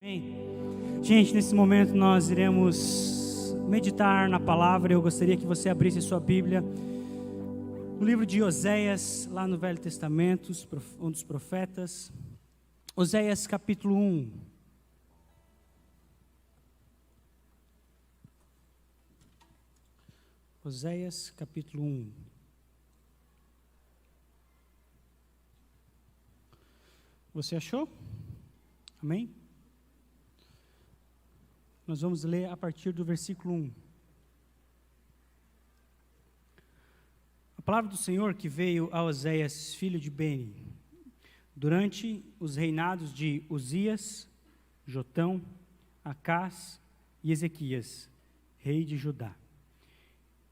Amém. Gente, nesse momento nós iremos meditar na palavra. Eu gostaria que você abrisse sua Bíblia no livro de Oséias, lá no Velho Testamento, um dos profetas. Oséias capítulo 1. Oséias capítulo 1. Você achou? Amém? Nós vamos ler a partir do versículo 1. A palavra do Senhor que veio a Oséias, filho de Beni, durante os reinados de Uzias, Jotão, Acás e Ezequias, rei de Judá,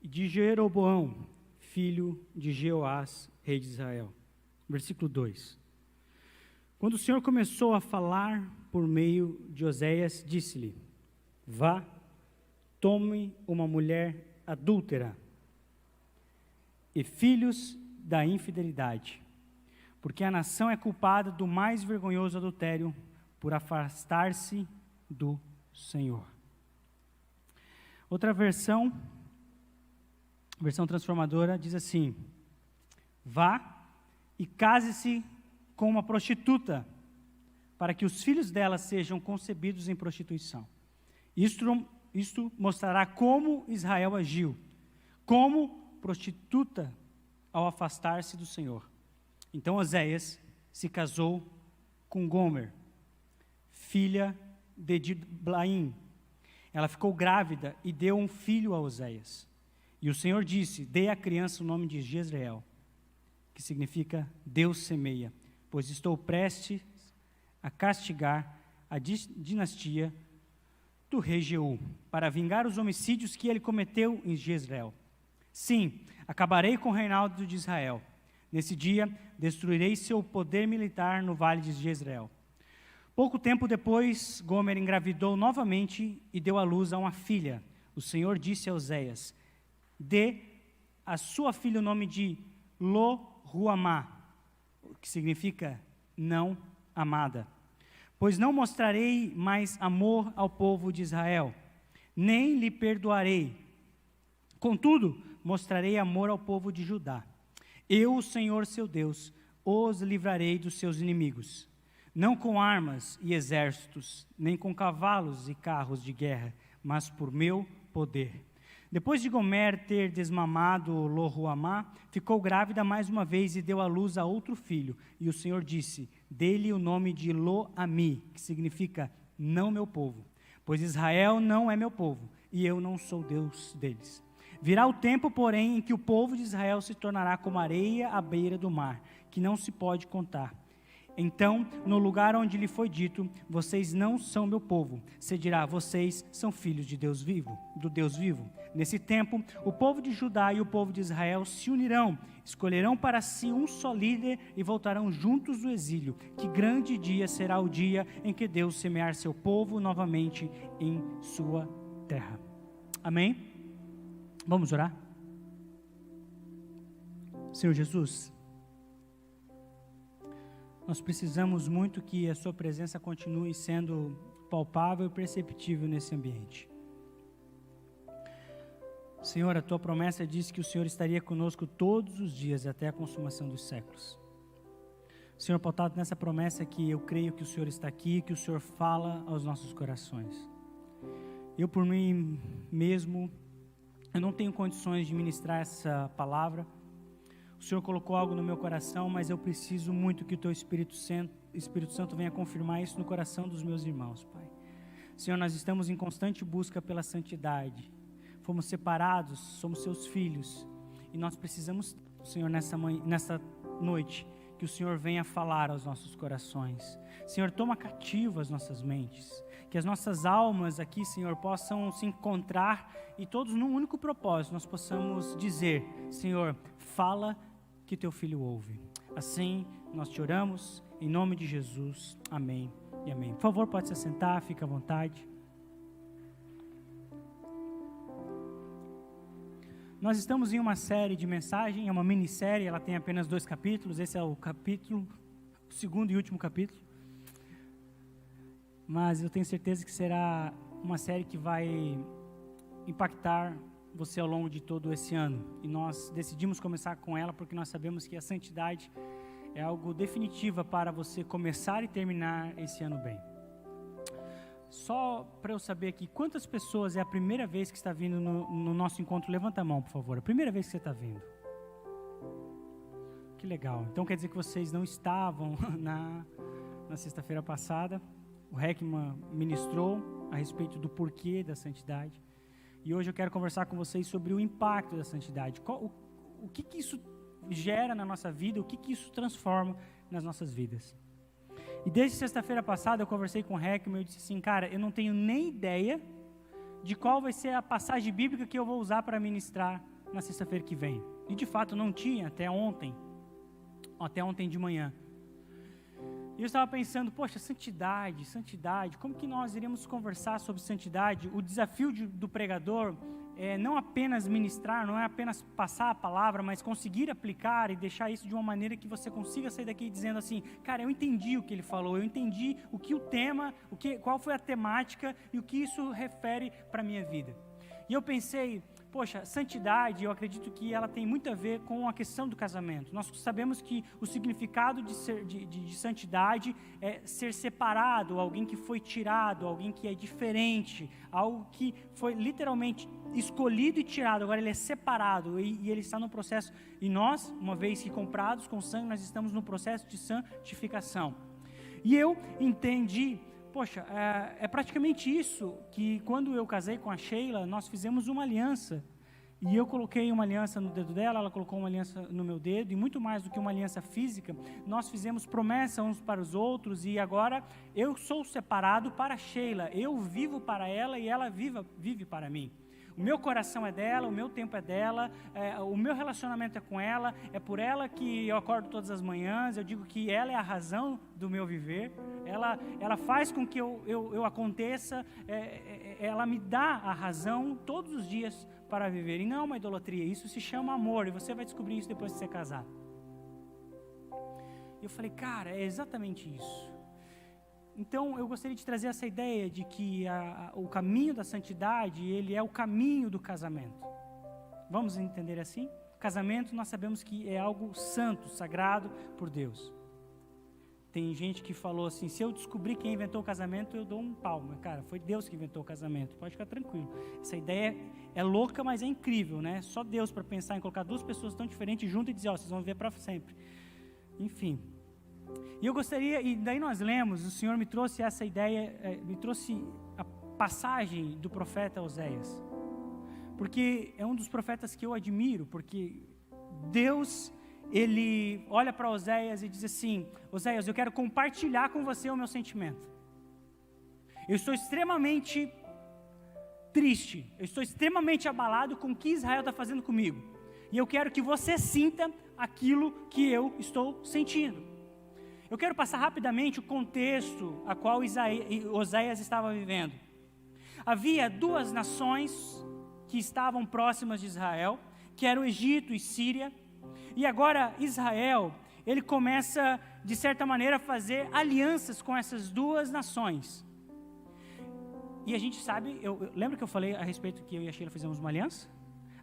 e de Jeroboão, filho de Jeoás, rei de Israel. Versículo 2. Quando o Senhor começou a falar por meio de Oséias, disse-lhe: Vá, tome uma mulher adúltera e filhos da infidelidade, porque a nação é culpada do mais vergonhoso adultério por afastar-se do Senhor. Outra versão transformadora, diz assim: Vá e case-se com uma prostituta, para que os filhos dela sejam concebidos em prostituição. Isto mostrará como Israel agiu, como prostituta ao afastar-se do Senhor. Então Oséias se casou com Gomer, filha de Diblaim. Ela ficou grávida e deu um filho a Oséias. E o Senhor disse: Dê à criança o nome de Jezreel, que significa Deus semeia, pois estou prestes a castigar a dinastia do rei Jeú, para vingar os homicídios que ele cometeu em Jezreel. Sim, acabarei com o reinado de Israel. Nesse dia, destruirei seu poder militar no vale de Jezreel. Pouco tempo depois, Gomer engravidou novamente e deu à luz a uma filha. O Senhor disse a Oséias: Dê a sua filha o nome de Lo-Ruamá, que significa não amada. Pois não mostrarei mais amor ao povo de Israel, nem lhe perdoarei. Contudo, mostrarei amor ao povo de Judá. Eu, o Senhor seu Deus, os livrarei dos seus inimigos, não com armas e exércitos, nem com cavalos e carros de guerra, mas por meu poder. Depois de Gomer ter desmamado Lo-Ruamá, ficou grávida mais uma vez e deu à luz a outro filho. E o Senhor disse: Dê-lhe o nome de Lo-Ami, que significa não meu povo, pois Israel não é meu povo, e eu não sou Deus deles. Virá o tempo, porém, em que o povo de Israel se tornará como areia à beira do mar, que não se pode contar. Então, no lugar onde lhe foi dito: Vocês não são meu povo, se dirá: Vocês são filhos de Deus vivo, do Deus vivo. Nesse tempo, o povo de Judá e o povo de Israel se unirão, escolherão para si um só líder e voltarão juntos do exílio. Que grande dia será o dia em que Deus semear seu povo novamente em sua terra. Amém? Vamos orar? Senhor Jesus, nós precisamos muito que a sua presença continue sendo palpável e perceptível nesse ambiente. Senhor, a tua promessa diz que o Senhor estaria conosco todos os dias até a consumação dos séculos. Senhor, pautado nessa promessa que eu creio que o Senhor está aqui, que o Senhor fala aos nossos corações. Eu por mim mesmo, eu não tenho condições de ministrar essa palavra. O Senhor colocou algo no meu coração, mas eu preciso muito que o Teu Espírito Santo venha confirmar isso no coração dos meus irmãos, Pai. Senhor, nós estamos em constante busca pela santidade. Fomos separados, somos Seus filhos. E nós precisamos, Senhor, nessa noite, que o Senhor venha falar aos nossos corações. Senhor, toma cativo as nossas mentes. Que as nossas almas aqui, Senhor, possam se encontrar e todos num único propósito, nós possamos dizer: Senhor, fala que Teu Filho ouve. Assim, nós te oramos, em nome de Jesus. Amém e amém. Por favor, pode se assentar, fica à vontade. Nós estamos em uma série de mensagens, é uma minissérie, ela tem apenas 2 capítulos, esse é o segundo e último capítulo. mas eu tenho certeza que será uma série que vai impactar você ao longo de todo esse ano. E nós decidimos começar com ela porque nós sabemos que a santidade é algo definitivo para você começar e terminar esse ano bem. Só para eu saber aqui, quantas pessoas é a primeira vez que está vindo no nosso encontro? Levanta a mão, por favor. A primeira vez que você está vindo. Que legal. Então quer dizer que vocês não estavam na sexta-feira passada. O Heckman ministrou a respeito do porquê da santidade. E hoje eu quero conversar com vocês sobre o impacto da santidade. O que isso gera na nossa vida, o que isso transforma nas nossas vidas. E desde sexta-feira passada eu conversei com o Heckman e eu disse assim, cara, eu não tenho nem ideia de qual vai ser a passagem bíblica que eu vou usar para ministrar na sexta-feira que vem. E de fato não tinha até ontem de manhã. E eu estava pensando, poxa, santidade, como que nós iríamos conversar sobre santidade? O desafio do pregador é não apenas ministrar, não é apenas passar a palavra, mas conseguir aplicar e deixar isso de uma maneira que você consiga sair daqui dizendo assim, cara, eu entendi o que ele falou, eu entendi o que o tema, qual foi a temática e o que isso refere para a minha vida. E eu pensei, poxa, santidade, eu acredito que ela tem muito a ver com a questão do casamento. Nós sabemos que o significado de santidade é ser separado, alguém que foi tirado, alguém que é diferente, algo que foi literalmente escolhido e tirado, agora ele é separado e ele está no processo. E nós, uma vez que comprados com sangue, nós estamos no processo de santificação. E eu entendi, poxa, é praticamente isso que quando eu casei com a Sheila, nós fizemos uma aliança. E eu coloquei uma aliança no dedo dela, ela colocou uma aliança no meu dedo, e muito mais do que uma aliança física, nós fizemos promessa uns para os outros, e agora eu sou separado para a Sheila, eu vivo para ela e ela vive para mim. O meu coração é dela, o meu tempo é dela, o meu relacionamento é com ela, é por ela que eu acordo todas as manhãs, eu digo que ela é a razão do meu viver, ela faz com que eu aconteça, ela me dá a razão todos os dias para viver, e não é uma idolatria, isso se chama amor, e você vai descobrir isso depois que você casar. Eu falei, cara, é exatamente isso. Então, eu gostaria de trazer essa ideia de que o caminho da santidade, ele é o caminho do casamento. Vamos entender assim? Casamento, nós sabemos que é algo santo, sagrado por Deus. Tem gente que falou assim, se eu descobrir quem inventou o casamento, eu dou um palmo. Cara, foi Deus que inventou o casamento, pode ficar tranquilo. Essa ideia é louca, mas é incrível, né? Só Deus para pensar em colocar duas pessoas tão diferentes juntas e dizer, vocês vão viver para sempre. Enfim. E eu gostaria, e daí nós lemos, o Senhor me trouxe essa ideia, me trouxe a passagem do profeta Oséias. Porque é um dos profetas que eu admiro, porque Deus, Ele olha para Oséias e diz assim, Oséias, eu quero compartilhar com você o meu sentimento. Eu estou extremamente triste, eu estou extremamente abalado com o que Israel está fazendo comigo. E eu quero que você sinta aquilo que eu estou sentindo. Eu quero passar rapidamente o contexto a qual Oséias estava vivendo. Havia duas nações que estavam próximas de Israel, que eram o Egito e Síria, e agora Israel, ele começa, de certa maneira, a fazer alianças com essas duas nações. E a gente sabe, lembra que eu falei a respeito que eu e a Sheila fizemos uma aliança?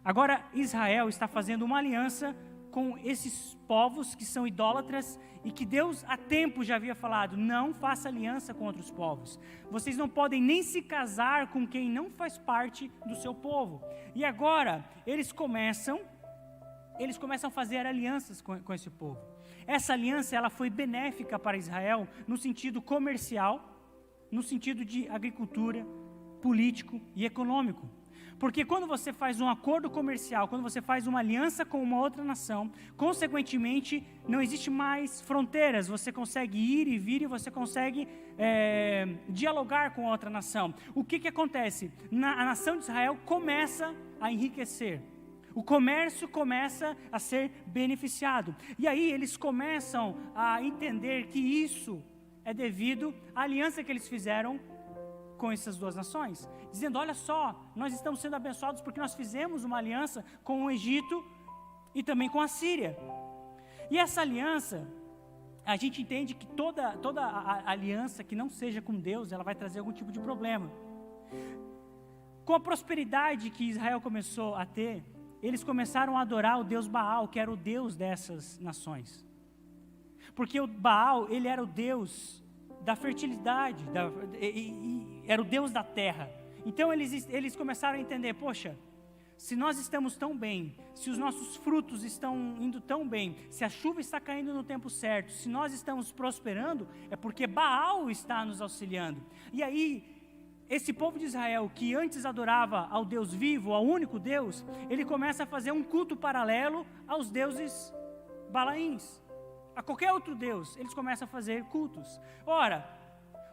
Agora Israel está fazendo uma aliança com esses povos que são idólatras e que Deus há tempo já havia falado, não faça aliança com outros povos. Vocês não podem nem se casar com quem não faz parte do seu povo. E agora, eles começam a fazer alianças com esse povo. Essa aliança, ela foi benéfica para Israel no sentido comercial, no sentido de agricultura, político e econômico. Porque quando você faz um acordo comercial, quando você faz uma aliança com uma outra nação, consequentemente, não existe mais fronteiras, você consegue ir e vir e você consegue dialogar com a outra nação. O que acontece? A nação de Israel começa a enriquecer, o comércio começa a ser beneficiado, e aí eles começam a entender que isso é devido à aliança que eles fizeram com essas duas nações, dizendo, olha só, nós estamos sendo abençoados porque nós fizemos uma aliança com o Egito e também com a Síria. E essa aliança, a gente entende que toda a aliança que não seja com Deus, ela vai trazer algum tipo de problema. Com a prosperidade que Israel começou a ter, eles começaram a adorar o Deus Baal, que era o Deus dessas nações. Porque o Baal, ele era o Deus da fertilidade, era o Deus da terra. Então eles começaram a entender, poxa, se nós estamos tão bem, se os nossos frutos estão indo tão bem, se a chuva está caindo no tempo certo, se nós estamos prosperando, é porque Baal está nos auxiliando. E aí, esse povo de Israel, que antes adorava ao Deus vivo, ao único Deus, ele começa a fazer um culto paralelo aos deuses balaíns. A qualquer outro Deus, eles começam a fazer cultos. Ora,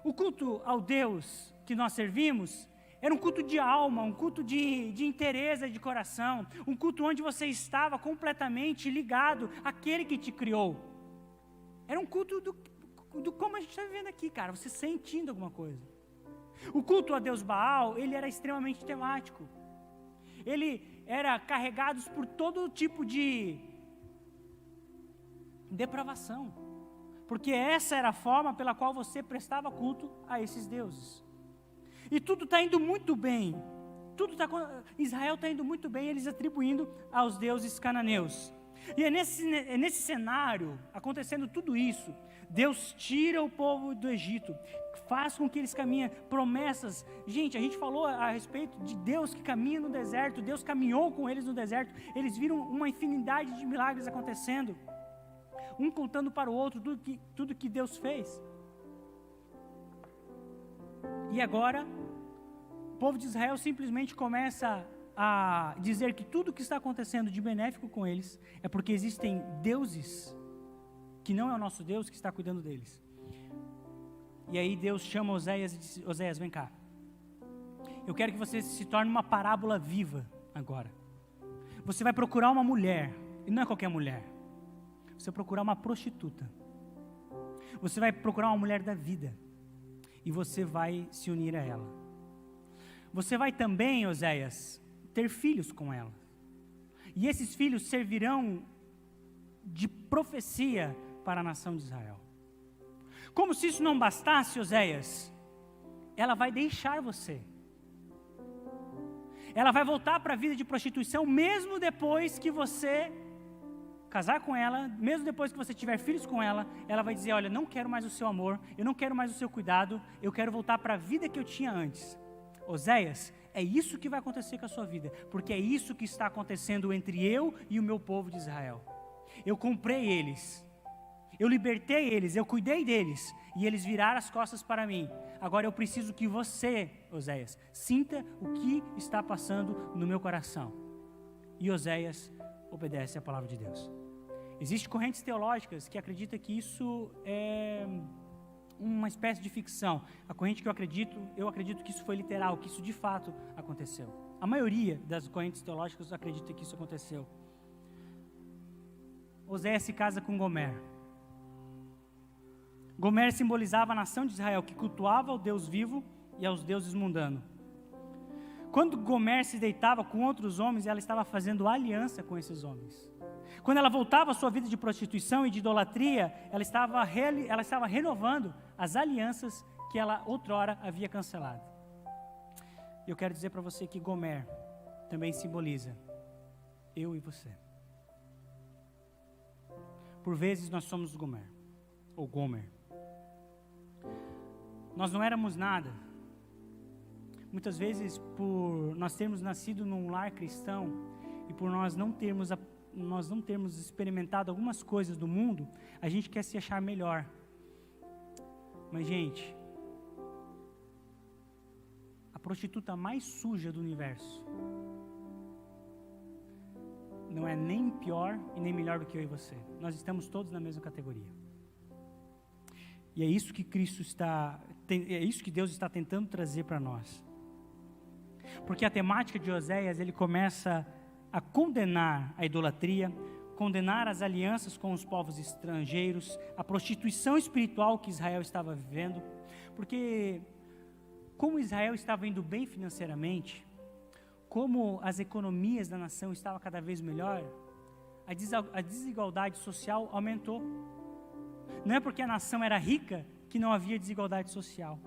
o culto ao Deus que nós servimos era um culto de alma, um culto de inteireza de coração, um culto onde você estava completamente ligado àquele que te criou. Era um culto do como a gente está vivendo aqui, cara, você sentindo alguma coisa. O culto a Deus Baal, ele era extremamente temático. Ele era carregado por todo tipo de depravação. Porque essa era a forma pela qual você prestava culto a esses deuses. E tudo está indo muito bem. Israel está indo muito bem, eles atribuindo aos deuses cananeus. E é nesse cenário, acontecendo tudo isso, Deus tira o povo do Egito, faz com que eles caminhem, promessas. Gente, a gente falou a respeito de Deus que caminha no deserto, Deus caminhou com eles no deserto, eles viram uma infinidade de milagres acontecendo, um contando para o outro tudo que Deus fez. E agora, o povo de Israel simplesmente começa a dizer que tudo que está acontecendo de benéfico com eles é porque existem deuses que não é o nosso Deus que está cuidando deles. E aí Deus chama Oséias e diz: Oséias, vem cá. Eu quero que você se torne uma parábola viva agora. Você vai procurar uma mulher, e não é qualquer mulher. Você vai procurar uma prostituta. Você vai procurar uma mulher da vida. E você vai se unir a ela. Você vai também, Oséias, ter filhos com ela. E esses filhos servirão de profecia para a nação de Israel. Como se isso não bastasse, Oséias, ela vai deixar você. Ela vai voltar para a vida de prostituição, mesmo depois que você casar com ela, mesmo depois que você tiver filhos com ela, ela vai dizer: olha, não quero mais o seu amor, eu não quero mais o seu cuidado, eu quero voltar para a vida que eu tinha antes. Oséias, é isso que vai acontecer com a sua vida, porque é isso que está acontecendo entre eu e o meu povo de Israel. Eu comprei eles, eu libertei eles, eu cuidei deles, e eles viraram as costas para mim. Agora eu preciso que você, Oséias, sinta o que está passando no meu coração. E Oséias obedece à palavra de Deus. Existem correntes teológicas que acreditam que isso é uma espécie de ficção. A corrente que eu acredito que isso foi literal, que isso de fato aconteceu. A maioria das correntes teológicas acredita que isso aconteceu. Oséias se casa com Gomer. Gomer simbolizava a nação de Israel, que cultuava ao Deus vivo e aos deuses mundanos. Quando Gomer se deitava com outros homens, ela estava fazendo aliança com esses homens. Quando ela voltava à sua vida de prostituição e de idolatria, ela estava renovando as alianças que ela outrora havia cancelado. E eu quero dizer para você que Gomer também simboliza eu e você. Por vezes nós somos Gomer, ou Gomer. Nós não éramos nada. Muitas vezes, por nós termos nascido num lar cristão e por nós não termos experimentado algumas coisas do mundo, a gente quer se achar melhor. Mas, gente, a prostituta mais suja do universo não é nem pior e nem melhor do que eu e você. Nós estamos todos na mesma categoria. E é isso que Deus está tentando trazer para nós. Porque a temática de Oséias, ele começa a condenar a idolatria, condenar as alianças com os povos estrangeiros, a prostituição espiritual que Israel estava vivendo. Porque como Israel estava indo bem financeiramente, como as economias da nação estavam cada vez melhor, a desigualdade social aumentou. Não é porque a nação era rica que não havia desigualdade social.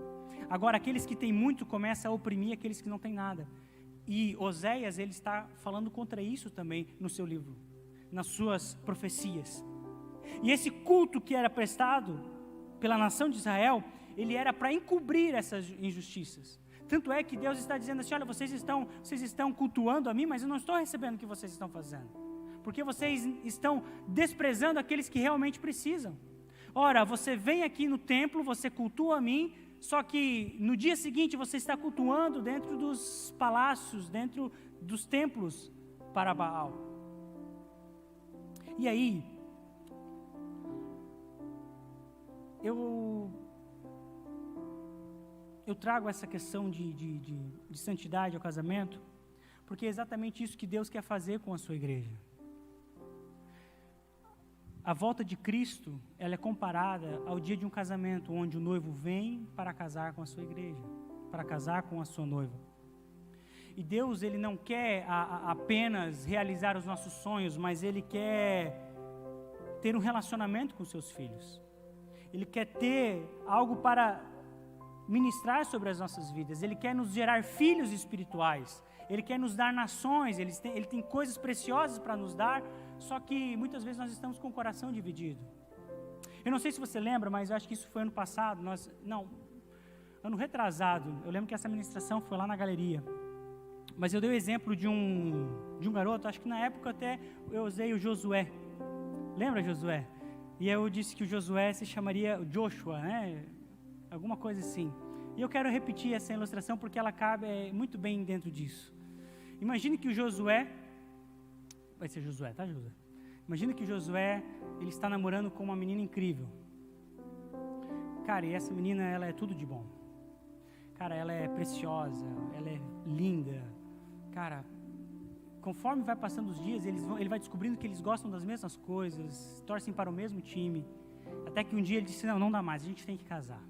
Agora, aqueles que têm muito começam a oprimir aqueles que não têm nada. E Oséias, ele está falando contra isso também no seu livro, nas suas profecias. E esse culto que era prestado pela nação de Israel, ele era para encobrir essas injustiças. Tanto é que Deus está dizendo assim, olha, vocês estão cultuando a mim, mas eu não estou recebendo o que vocês estão fazendo. Porque vocês estão desprezando aqueles que realmente precisam. Ora, você vem aqui no templo, você cultua a mim, só que no dia seguinte você está cultuando dentro dos palácios, dentro dos templos para Baal. E aí, eu trago essa questão de santidade ao casamento, porque é exatamente isso que Deus quer fazer com a sua igreja. A volta de Cristo, ela é comparada ao dia de um casamento, onde o noivo vem para casar com a sua igreja, para casar com a sua noiva. E Deus, Ele não quer apenas realizar os nossos sonhos, mas Ele quer ter um relacionamento com seus filhos. Ele quer ter algo para ministrar sobre as nossas vidas. Ele quer nos gerar filhos espirituais. Ele quer nos dar nações. Ele tem coisas preciosas para nos dar. Só que muitas vezes nós estamos com o coração dividido. Eu não sei se você lembra, mas eu acho que isso foi ano passado. Ano retrasado. Eu lembro que essa ministração foi lá na galeria. Mas eu dei o exemplo de um garoto. Acho que na época até eu usei o Josué. Lembra Josué? E eu disse que o Josué se chamaria Joshua, né? Alguma coisa assim. E eu quero repetir essa ilustração porque ela cabe muito bem dentro disso. Imagine que o Josué, vai ser Josué, tá, Josué? Imagine que o Josué, ele está namorando com uma menina incrível. Cara, e essa menina, ela é tudo de bom. Cara, ela é preciosa, ela é linda. Cara, conforme vai passando os dias, ele vai descobrindo que eles gostam das mesmas coisas, torcem para o mesmo time. Até que um dia ele disse, não dá mais, a gente tem que casar.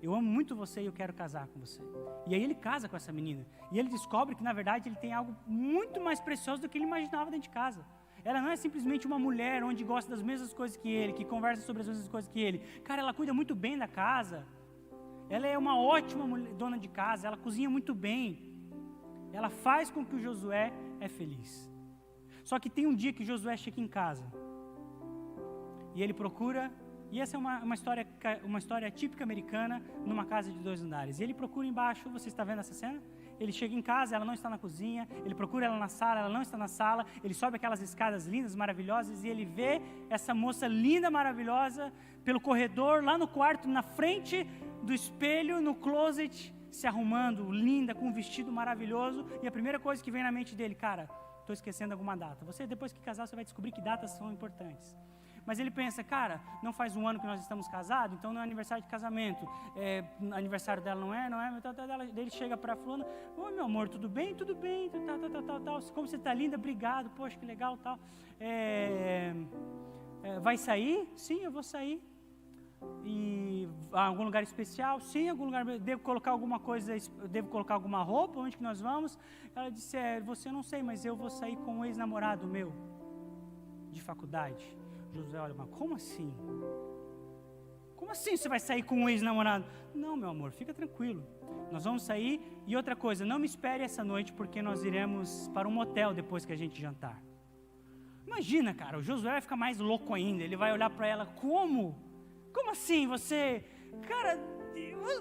Eu amo muito você e eu quero casar com você. E aí ele casa com essa menina. E ele descobre que, na verdade, ele tem algo muito mais precioso do que ele imaginava dentro de casa. Ela não é simplesmente uma mulher onde gosta das mesmas coisas que ele, que conversa sobre as mesmas coisas que ele. Cara, ela cuida muito bem da casa. Ela é uma ótima dona de casa, ela cozinha muito bem. Ela faz com que o Josué é feliz. Só que tem um dia que Josué chega em casa. E ele procura... E essa é uma história típica americana, numa casa de 2 andares. E ele procura embaixo, você está vendo essa cena? Ele chega em casa, ela não está na cozinha, ele procura ela na sala, ela não está na sala, ele sobe aquelas escadas lindas, maravilhosas, e ele vê essa moça linda, maravilhosa, pelo corredor, lá no quarto, na frente do espelho, no closet, se arrumando, linda, com um vestido maravilhoso, e a primeira coisa que vem na mente dele, cara, estou esquecendo alguma data. Você, depois que casar, você vai descobrir que datas são importantes. Mas ele pensa, cara, não faz um ano que nós estamos casados, então não é aniversário de casamento, aniversário dela não é, daí ele chega para a fulana, oi meu amor, tudo bem, tal, como você está linda, obrigado, poxa, que legal, tal, vai sair? Sim, eu vou sair, e algum lugar especial? Sim, algum lugar, devo colocar alguma coisa, devo colocar alguma roupa, onde que nós vamos? Ela disse, você não sei, mas eu vou sair com um ex-namorado meu, de faculdade. José, olha, mas como assim? Como assim você vai sair com um ex-namorado? Não, meu amor, fica tranquilo. Nós vamos sair e outra coisa, não me espere essa noite porque nós iremos para um motel depois que a gente jantar. Imagina, cara, o Josué vai ficar mais louco ainda. Ele vai olhar para ela, como? Como assim você... Cara,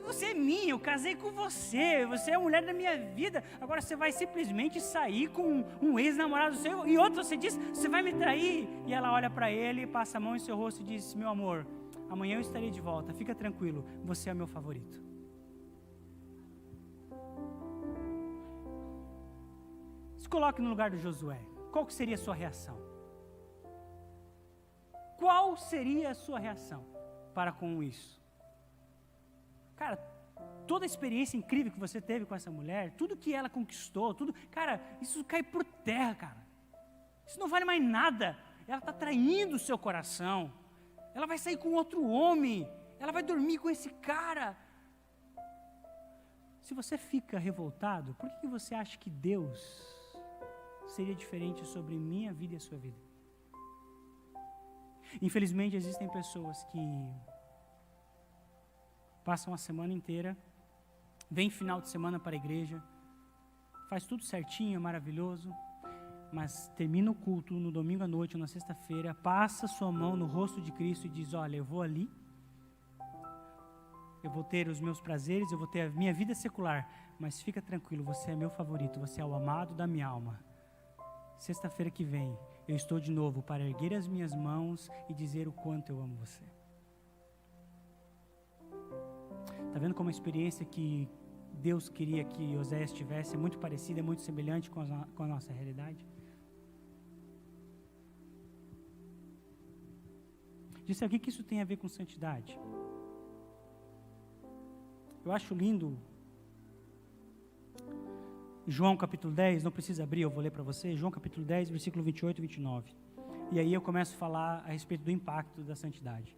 você é minha, eu casei com você, você é a mulher da minha vida, agora você vai simplesmente sair com um ex-namorado seu, e outro você diz, você vai me trair, e ela olha para ele, passa a mão em seu rosto e diz, meu amor, amanhã eu estarei de volta, fica tranquilo, você é meu favorito. Se coloque no lugar do Josué, qual que seria a sua reação? Qual seria a sua reação para com isso? Cara, toda a experiência incrível que você teve com essa mulher, tudo que ela conquistou, tudo, cara, isso cai por terra, cara. Isso não vale mais nada. Ela está traindo o seu coração. Ela vai sair com outro homem. Ela vai dormir com esse cara. Se você fica revoltado, por que você acha que Deus seria diferente sobre minha vida e a sua vida? Infelizmente, existem pessoas que passam a semana inteira, vem final de semana para a igreja, faz tudo certinho, maravilhoso, mas termina o culto no domingo à noite ou na sexta-feira, passa sua mão no rosto de Cristo e diz: olha, eu vou ali, eu vou ter os meus prazeres, eu vou ter a minha vida secular, mas fica tranquilo, você é meu favorito, você é o amado da minha alma. Sexta-feira que vem, eu estou de novo para erguer as minhas mãos e dizer o quanto eu amo você. Está vendo como a experiência que Deus queria que Oséias tivesse é muito parecida, é muito semelhante com a nossa realidade? Disse aqui que isso tem a ver com santidade. Eu acho lindo João capítulo 10, não precisa abrir, eu vou ler para você. João capítulo 10, versículo 28 e 29. E aí eu começo a falar a respeito do impacto da santidade.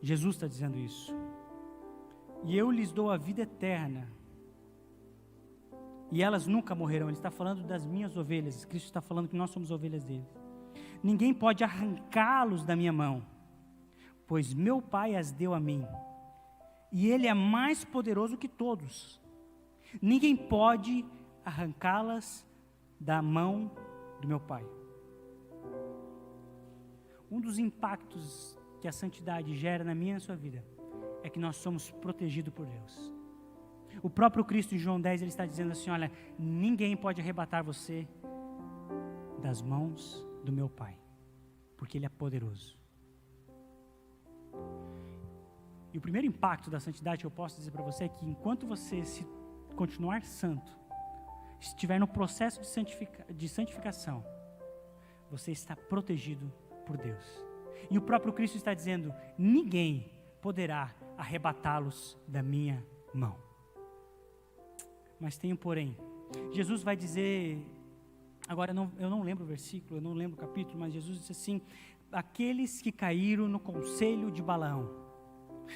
Jesus está dizendo isso. E eu lhes dou a vida eterna, e elas nunca morrerão. Ele está falando das minhas ovelhas. Cristo está falando que nós somos ovelhas dele. Ninguém pode arrancá-los da minha mão, pois meu Pai as deu a mim, e Ele é mais poderoso que todos. Ninguém pode arrancá-las da mão do meu Pai. Um dos impactos que a santidade gera na minha e na sua vida é que nós somos protegidos por Deus. O próprio Cristo em João 10, ele está dizendo assim: olha, ninguém pode arrebatar você das mãos do meu Pai, porque Ele é poderoso. E o primeiro impacto da santidade que eu posso dizer para você é que enquanto você se continuar santo, estiver no processo de santificação, você está protegido por Deus. E o próprio Cristo está dizendo: ninguém poderá arrebatá-los da minha mão. Mas tem um porém. Jesus vai dizer, agora eu não lembro o versículo, eu não lembro o capítulo, mas Jesus disse assim: aqueles que caíram no conselho de Balaão.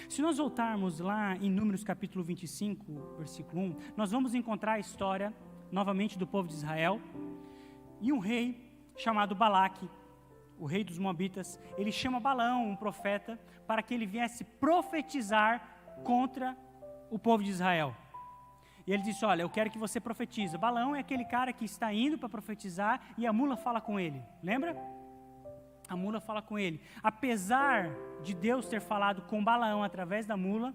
Se nós voltarmos lá em Números capítulo 25, versículo 1, nós vamos encontrar a história, novamente, do povo de Israel, e um rei chamado Balaque, o rei dos Moabitas. Ele chama Balaão, um profeta, para que ele viesse profetizar contra o povo de Israel. E ele disse: olha, eu quero que você profetize. Balaão é aquele cara que está indo para profetizar e a mula fala com ele, lembra? A mula fala com ele. Apesar de Deus ter falado com Balaão através da mula,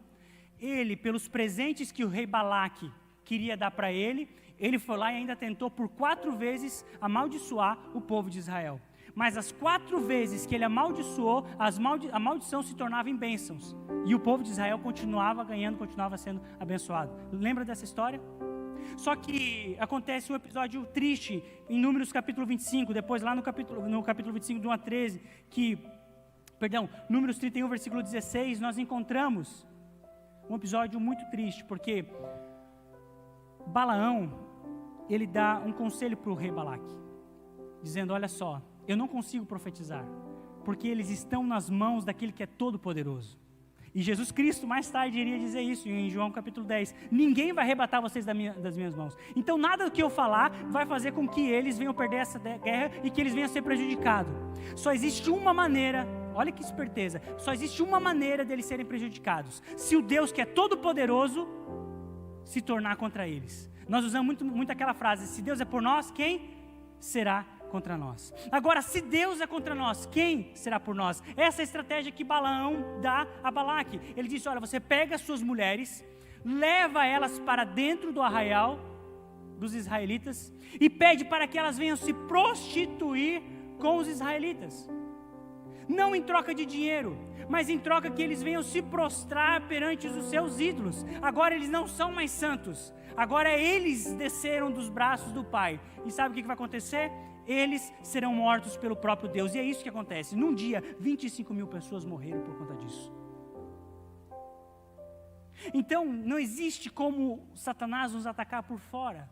ele, pelos presentes que o rei Balaque queria dar para ele, ele foi lá e ainda tentou por 4 vezes amaldiçoar o povo de Israel. Mas as 4 vezes que ele amaldiçoou, a maldição se tornava em bênçãos. E o povo de Israel continuava ganhando, continuava sendo abençoado. Lembra dessa história? Só que acontece um episódio triste em Números capítulo 25, depois lá no capítulo 25, de 1 a 13, Números 31, versículo 16, nós encontramos um episódio muito triste, porque Balaão, ele dá um conselho para o rei Balaque, dizendo: olha só, eu não consigo profetizar, porque eles estão nas mãos daquele que é todo poderoso. E Jesus Cristo mais tarde iria dizer isso em João capítulo 10. Ninguém vai arrebatar vocês das minhas mãos. Então nada do que eu falar vai fazer com que eles venham perder essa guerra e que eles venham a ser prejudicados. Só existe uma maneira, olha que esperteza, só existe uma maneira deles serem prejudicados: se o Deus que é todo poderoso se tornar contra eles. Nós usamos muito aquela frase: se Deus é por nós, quem será contra nós? Agora, se Deus é contra nós, quem será por nós? Essa é a estratégia que Balaão dá a Balaque. Ele disse: olha, você pega as suas mulheres, leva elas para dentro do arraial dos israelitas e pede para que elas venham se prostituir com os israelitas. Não em troca de dinheiro, mas em troca que eles venham se prostrar perante os seus ídolos. Agora eles não são mais santos, agora eles desceram dos braços do Pai. E sabe o que vai acontecer? Eles serão mortos pelo próprio Deus. E é isso que acontece. Num dia, 25 mil pessoas morreram por conta disso. Então, não existe como Satanás nos atacar por fora.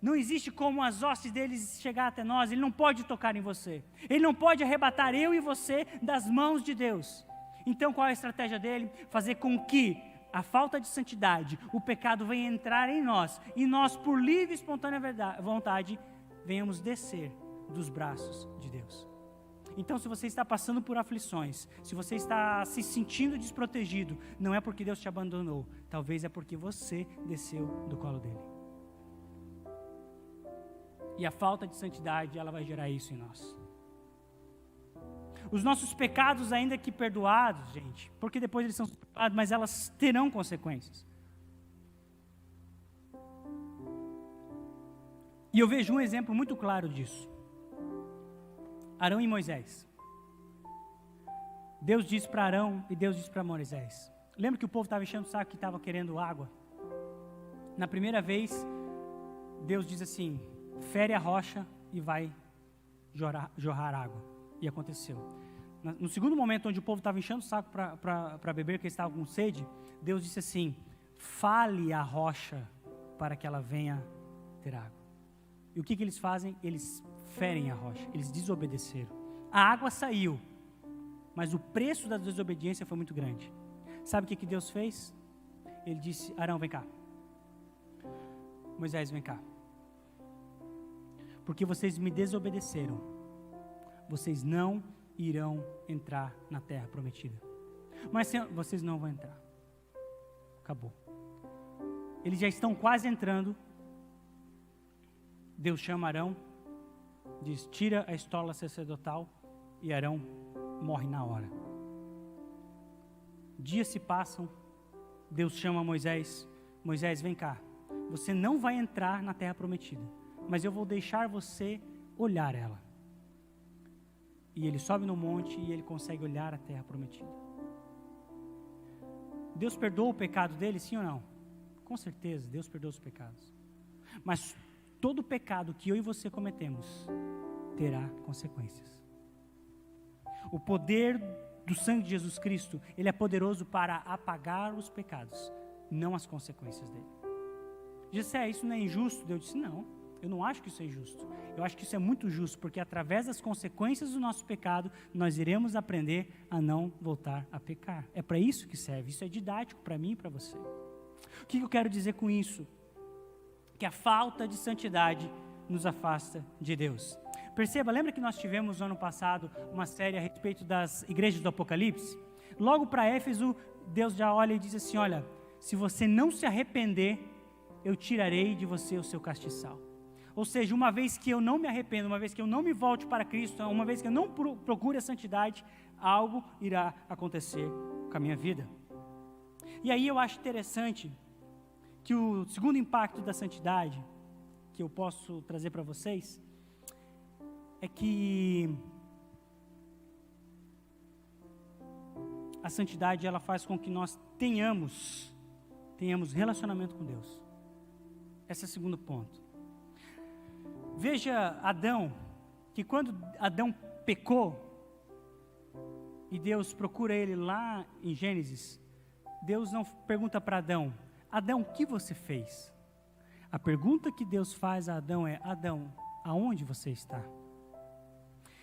Não existe como as hostes deles chegar até nós. Ele não pode tocar em você. Ele não pode arrebatar eu e você das mãos de Deus. Então, qual é a estratégia dele? Fazer com que a falta de santidade, o pecado venha entrar em nós, e nós, por livre e espontânea vontade, venhamos descer dos braços de Deus. Então, se você está passando por aflições, se você está se sentindo desprotegido, não é porque Deus te abandonou, talvez é porque você desceu do colo dele. E a falta de santidade, ela vai gerar isso em nós. Os nossos pecados, ainda que perdoados, gente, porque depois eles são perdoados, mas elas terão consequências. E eu vejo um exemplo muito claro disso. Arão e Moisés. Deus disse para Arão e Deus disse para Moisés. Lembra que o povo estava enchendo o saco, que estava querendo água? Na primeira vez, Deus diz assim, fere a rocha e vai jorrar água. E aconteceu. No segundo momento, onde o povo estava enchendo o saco para beber, que eles estavam com sede, Deus disse assim, fale a rocha para que ela venha ter água. E o que eles fazem? Eles ferem a rocha, eles desobedeceram. A água saiu, mas o preço da desobediência foi muito grande. Sabe o que Deus fez? Ele disse, Arão, vem cá. Moisés, vem cá. Porque vocês me desobedeceram, vocês não irão entrar na terra prometida. Mas vocês não vão entrar. Acabou. Eles já estão quase entrando. Deus chama Arão, diz, tira a estola sacerdotal, e Arão morre na hora. Dias se passam, Deus chama Moisés, Moisés, vem cá, você não vai entrar na terra prometida, mas eu vou deixar você olhar ela. E ele sobe no monte e ele consegue olhar a terra prometida. Deus perdoa o pecado dele, sim ou não? Com certeza, Deus perdoa os pecados. Mas todo pecado que eu e você cometemos terá consequências. O poder do sangue de Jesus Cristo, ele é poderoso para apagar os pecados, não as consequências dele. Disse, isso não é injusto? Deus disse, não, eu não acho que isso é injusto. Eu acho que isso é muito justo, porque através das consequências do nosso pecado, nós iremos aprender a não voltar a pecar. É para isso que serve, isso é didático para mim e para você. O que eu quero dizer com isso? Que a falta de santidade nos afasta de Deus. Perceba, lembra que nós tivemos no ano passado uma série a respeito das igrejas do Apocalipse? Logo para Éfeso, Deus já olha e diz assim, olha, se você não se arrepender, eu tirarei de você o seu castiçal. Ou seja, uma vez que eu não me arrependo, uma vez que eu não me volte para Cristo, uma vez que eu não procure a santidade, algo irá acontecer com a minha vida. E aí eu acho interessante que o segundo impacto da santidade, que eu posso trazer para vocês, é que a santidade, ela faz com que nós tenhamos relacionamento com Deus. Esse é o segundo ponto. Veja Adão, que quando Adão pecou, e Deus procura ele lá em Gênesis, Deus não pergunta para Adão, Adão, o que você fez? A pergunta que Deus faz a Adão é, Adão, aonde você está?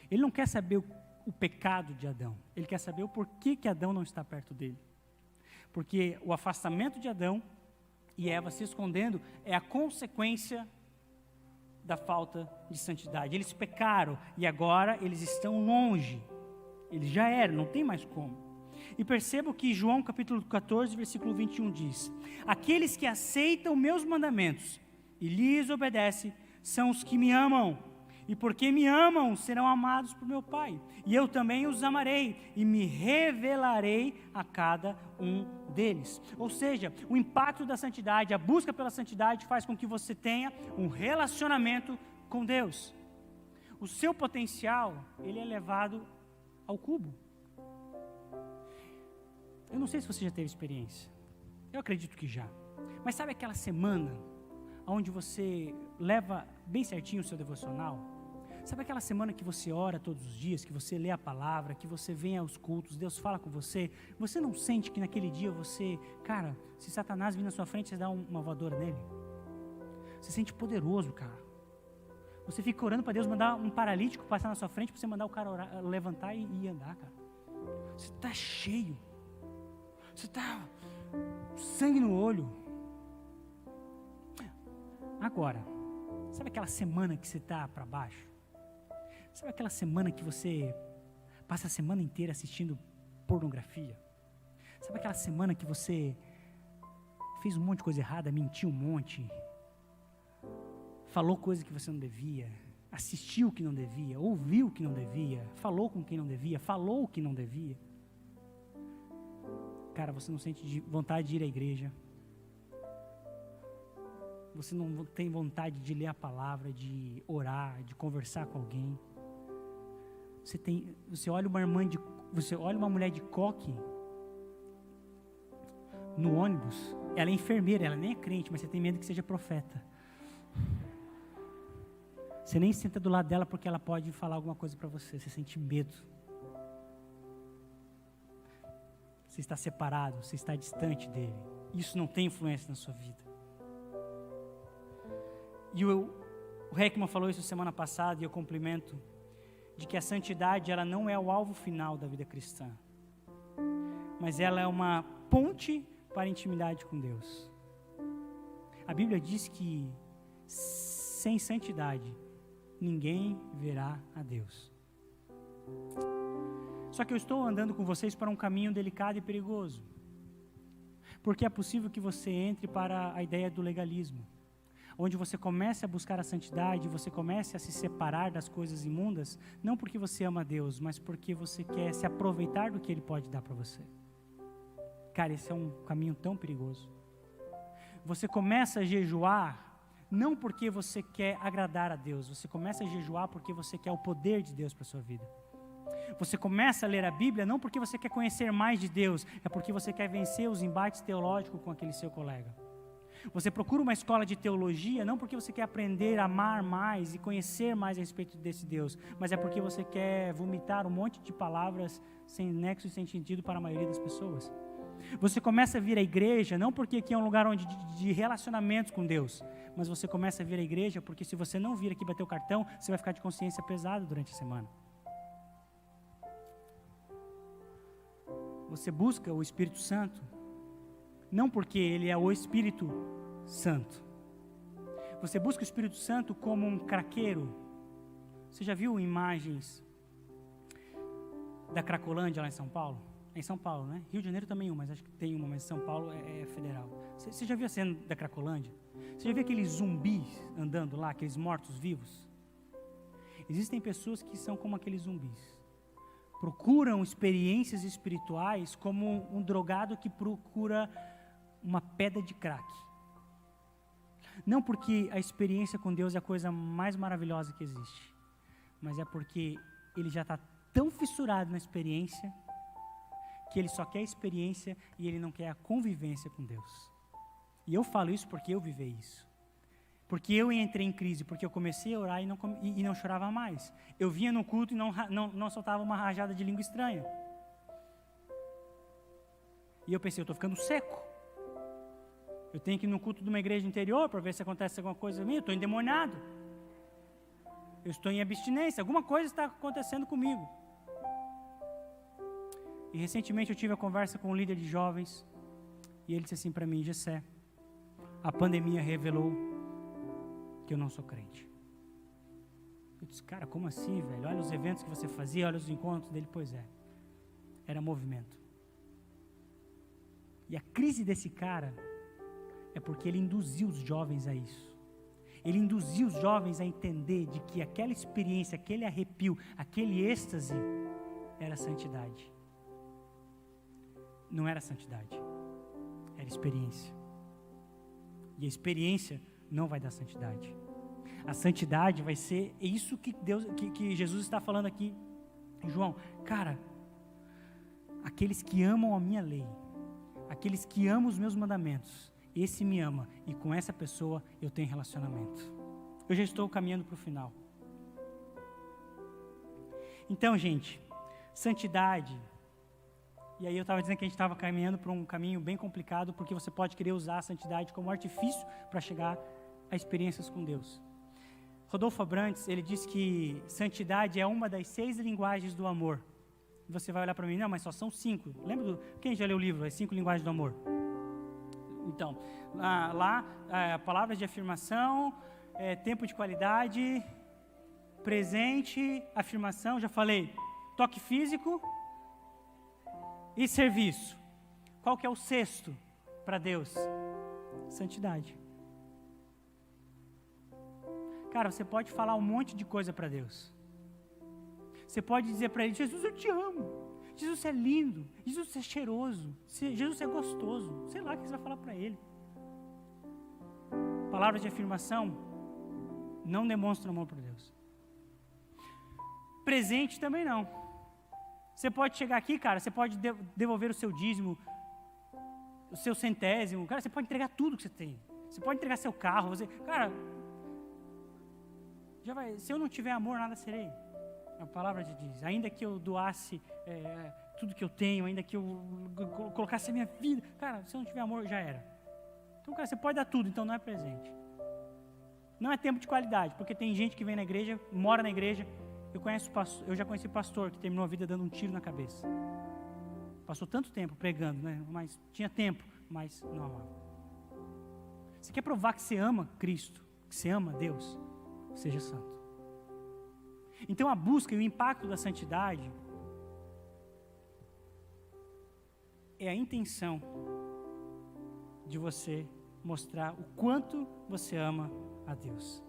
Ele não quer saber o pecado de Adão, ele quer saber o porquê que Adão não está perto dele. Porque o afastamento de Adão e Eva se escondendo é a consequência da falta de santidade. Eles pecaram e agora eles estão longe. Eles já eram, não tem mais como. E perceba que João capítulo 14, versículo 21 diz, aqueles que aceitam meus mandamentos e lhes obedecem, são os que me amam. E porque me amam, serão amados por meu Pai. E eu também os amarei e me revelarei a cada um deles. Ou seja, o impacto da santidade, a busca pela santidade faz com que você tenha um relacionamento com Deus. O seu potencial, ele é levado ao cubo. Eu não sei se você já teve experiência. Eu acredito que já. Mas sabe aquela semana onde você leva bem certinho o seu devocional? Sabe aquela semana que você ora todos os dias, que você lê a palavra, que você vem aos cultos, Deus fala com você? Você não sente que naquele dia você, cara, se Satanás vir na sua frente, você dá uma voadora nele? Você se sente poderoso, cara. Você fica orando para Deus mandar um paralítico passar na sua frente, para você mandar o cara orar, levantar e andar, cara. Você está cheio. Você está sangue no olho. Agora, sabe aquela semana que você está para baixo? Sabe aquela semana que você passa a semana inteira assistindo pornografia? Sabe aquela semana que você fez um monte de coisa errada, mentiu um monte, falou coisa que você não devia, assistiu o que não devia, ouviu o que não devia, falou com quem não devia, falou o que não devia? Cara, você não sente vontade de ir à igreja, você não tem vontade de ler a palavra, de orar, de conversar com alguém. Você olha uma mulher de coque no ônibus, ela é enfermeira, ela nem é crente, mas você tem medo que seja profeta. Você nem senta do lado dela porque ela pode falar alguma coisa para você, você sente medo. Você está separado, você está distante dele. Isso não tem influência na sua vida. E o Heckman falou isso semana passada, e eu complemento, de que a santidade, ela não é o alvo final da vida cristã, mas ela é uma ponte para a intimidade com Deus. A Bíblia diz que sem santidade ninguém verá a Deus. Só que eu estou andando com vocês para um caminho delicado e perigoso, porque é possível que você entre para a ideia do legalismo, onde você comece a buscar a santidade, você comece a se separar das coisas imundas, não porque você ama Deus, mas porque você quer se aproveitar do que Ele pode dar para você. Cara, esse é um caminho tão perigoso. Você começa a jejuar, não porque você quer agradar a Deus, você começa a jejuar porque você quer o poder de Deus para a sua vida. Você começa a ler a Bíblia não porque você quer conhecer mais de Deus, é porque você quer vencer os embates teológicos com aquele seu colega. Você procura uma escola de teologia não porque você quer aprender a amar mais e conhecer mais a respeito desse Deus, mas é porque você quer vomitar um monte de palavras sem nexo e sem sentido para a maioria das pessoas. Você começa a vir à igreja não porque aqui é um lugar de relacionamentos com Deus, mas você começa a vir à igreja porque se você não vir aqui bater o cartão, você vai ficar de consciência pesada durante a semana. Você busca o Espírito Santo não porque Ele é o Espírito Santo. Você busca o Espírito Santo como um craqueiro. Você já viu imagens da Cracolândia lá em São Paulo? É em São Paulo, né? Rio de Janeiro também mas acho que tem uma, mas São Paulo é federal. Você já viu a cena da Cracolândia? Você já viu aqueles zumbis andando lá, aqueles mortos-vivos? Existem pessoas que são como aqueles zumbis. Procuram experiências espirituais como um drogado que procura uma pedra de crack. Não porque a experiência com Deus é a coisa mais maravilhosa que existe, mas é porque ele já está tão fissurado na experiência que ele só quer a experiência e ele não quer a convivência com Deus. E eu falo isso porque eu vivi isso. Porque eu entrei em crise, porque eu comecei a orar e não chorava mais. Eu vinha no culto e não soltava uma rajada de língua estranha. E eu pensei, eu estou ficando seco. Eu tenho que ir no culto de uma igreja interior para ver se acontece alguma coisa minha. Eu estou endemoniado. Eu estou em abstinência. Alguma coisa está acontecendo comigo. E recentemente eu tive a conversa com um líder de jovens. E ele disse assim para mim, Gessé, a pandemia revelou que eu não sou crente. Eu disse, cara, como assim, velho? Olha os eventos que você fazia, olha os encontros dele. Pois é, era movimento. E a crise desse cara é porque ele induziu os jovens a isso. Ele induziu os jovens a entender de que aquela experiência, aquele arrepio, aquele êxtase era santidade. Não era santidade, era experiência. E a experiência não vai dar santidade. A santidade vai ser isso que Jesus está falando aqui em João. Cara, aqueles que amam a minha lei, aqueles que amam os meus mandamentos, esse me ama e com essa pessoa eu tenho relacionamento. Eu já estou caminhando para o final. Então, gente, santidade. E aí eu estava dizendo que a gente estava caminhando por um caminho bem complicado, porque você pode querer usar a santidade como artifício para chegar a experiências com Deus. Rodolfo Abrantes, ele diz que santidade é uma das 6 linguagens do amor. Você vai olhar para mim, não, mas só são 5. Lembra quem já leu o livro, As 5 Linguagens do Amor? Então, palavras de afirmação, tempo de qualidade, presente, afirmação, já falei, toque físico e serviço. Qual que é o sexto para Deus? Santidade. Cara, você pode falar um monte de coisa para Deus. Você pode dizer para Ele, Jesus, eu te amo. Jesus, você é lindo. Jesus, você é cheiroso. Jesus, você é gostoso. Sei lá o que você vai falar para Ele. Palavras de afirmação não demonstram amor por Deus. Presente também não. Você pode chegar aqui, cara, você pode devolver o seu dízimo, o seu centésimo. Cara, você pode entregar tudo que você tem. Você pode entregar seu carro. Cara, se eu não tiver amor, nada serei. A palavra diz, ainda que eu doasse tudo que eu tenho, ainda que eu colocasse a minha vida, cara, se eu não tiver amor, já era. Então, cara, você pode dar tudo, então não é presente. Não é tempo de qualidade, porque tem gente que vem na igreja, mora na igreja. Eu já conheci pastor que terminou a vida dando um tiro na cabeça. Passou tanto tempo pregando, né? Mas tinha tempo, mas não amava. Você quer provar que você ama Cristo, que você ama Deus? Seja santo. Então a busca e o impacto da santidade é a intenção de você mostrar o quanto você ama a Deus.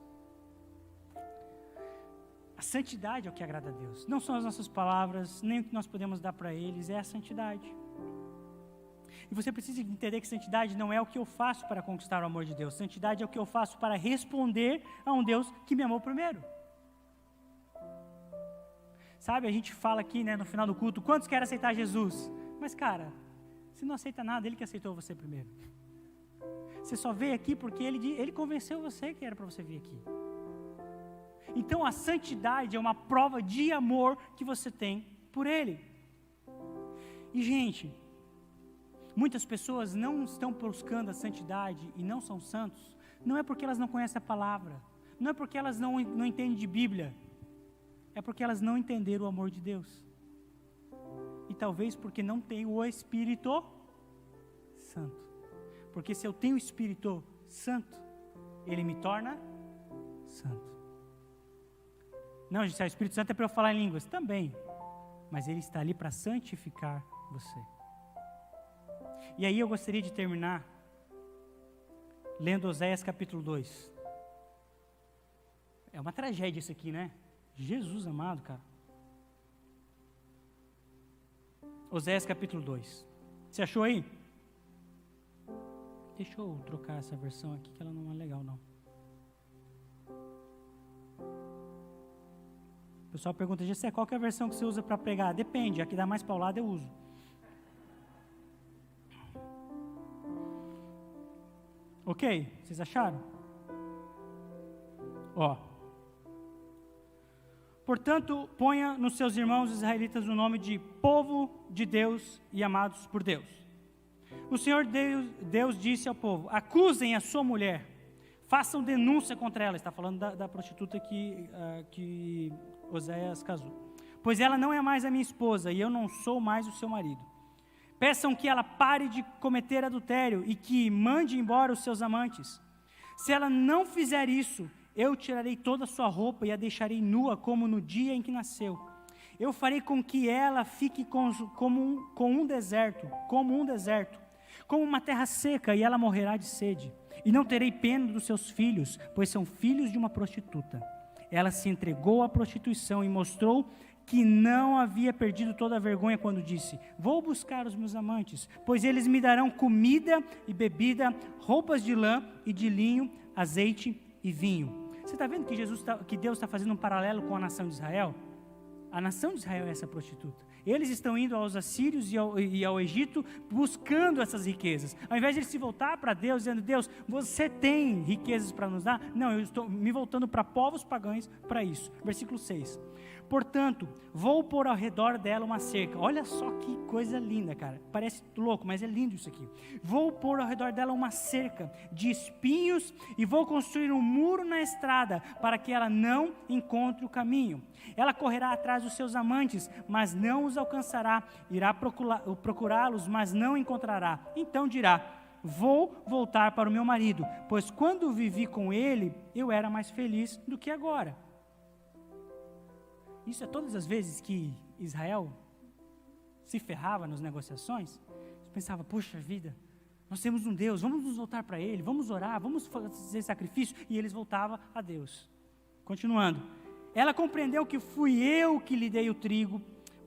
A santidade é o que agrada a Deus. Não são as nossas palavras, nem o que nós podemos dar para eles, é a santidade. E você precisa entender que santidade não é o que eu faço para conquistar o amor de Deus. Santidade é o que eu faço para responder a um Deus que me amou primeiro. Sabe, a gente fala aqui, né, no final do culto, quantos querem aceitar Jesus? Mas, cara, você não aceita nada, Ele que aceitou você primeiro. Você só veio aqui porque Ele convenceu você que era para você vir aqui. Então, a santidade é uma prova de amor que você tem por Ele. E, gente, muitas pessoas não estão buscando a santidade e não são santos, não é porque elas não conhecem a palavra, não é porque elas não entendem de Bíblia, é porque elas não entenderam o amor de Deus. E talvez porque não tem o Espírito Santo. Porque se eu tenho o Espírito Santo, Ele me torna santo. Não, gente, o Espírito Santo é para eu falar em línguas, também. Mas Ele está ali para santificar você. E aí eu gostaria de terminar lendo Oséias capítulo 2. É uma tragédia isso aqui, né? Jesus amado, cara. Oséias capítulo 2. Você achou aí? Deixa eu trocar essa versão aqui, que ela não é legal, não. O pessoal pergunta, Gessé, qual que é a versão que você usa para pregar? Depende, a que dá mais paulada eu uso. Ok? Vocês acharam? Ó. Portanto, ponha nos seus irmãos israelitas o nome de povo de Deus e amados por Deus. O Senhor Deus disse ao povo, acusem a sua mulher, façam denúncia contra ela. Está falando da prostituta que Oséias casou. Pois ela não é mais a minha esposa e eu não sou mais o seu marido. Peçam que ela pare de cometer adultério e que mande embora os seus amantes. Se ela não fizer isso, eu tirarei toda a sua roupa e a deixarei nua como no dia em que nasceu. Eu farei com que ela fique como um deserto, como uma terra seca, e ela morrerá de sede. E não terei pena dos seus filhos, pois são filhos de uma prostituta. Ela se entregou à prostituição e mostrou que não havia perdido toda a vergonha quando disse, vou buscar os meus amantes, pois eles me darão comida e bebida, roupas de lã e de linho, azeite e vinho. Você está vendo que Deus está fazendo um paralelo com a nação de Israel? A nação de Israel é essa prostituta. Eles estão indo aos assírios e ao Egito buscando essas riquezas. Ao invés de eles se voltar para Deus, dizendo, Deus, você tem riquezas para nos dar? Não, eu estou me voltando para povos pagãos para isso. Versículo 6. Portanto, vou pôr ao redor dela uma cerca. Olha só que coisa linda, cara. Parece louco, mas é lindo isso aqui. Vou pôr ao redor dela uma cerca de espinhos e vou construir um muro na estrada para que ela não encontre o caminho. Ela correrá atrás dos seus amantes, mas não os alcançará. Irá procurá-los, mas não encontrará. Então dirá, vou voltar para o meu marido, pois quando vivi com ele, eu era mais feliz do que agora. Isso é todas as vezes que Israel se ferrava nas negociações. Eles pensavam, poxa vida, nós temos um Deus, vamos nos voltar para Ele, vamos orar, vamos fazer sacrifício. E eles voltavam a Deus. Continuando. Ela compreendeu que fui eu que lhe dei o trigo,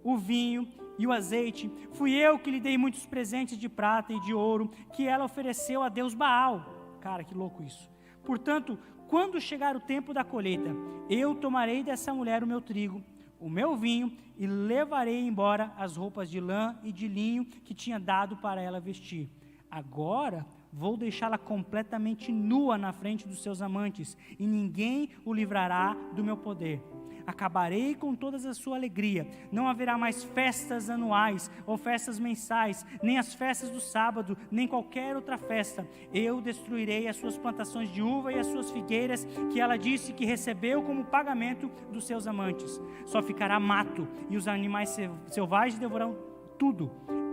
o vinho e o azeite. Fui eu que lhe dei muitos presentes de prata e de ouro, que ela ofereceu a Deus Baal. Cara, que louco isso. Portanto, quando chegar o tempo da colheita, eu tomarei dessa mulher o meu trigo, o meu vinho, e levarei embora as roupas de lã e de linho que tinha dado para ela vestir. Agora vou deixá-la completamente nua na frente dos seus amantes, e ninguém o livrará do meu poder. Acabarei com toda a sua alegria. Não haverá mais festas anuais ou festas mensais, nem as festas do sábado, nem qualquer outra festa. Eu destruirei as suas plantações de uva e as suas figueiras, que ela disse que recebeu como pagamento dos seus amantes. Só ficará mato, e os animais selvagens devorarão tudo.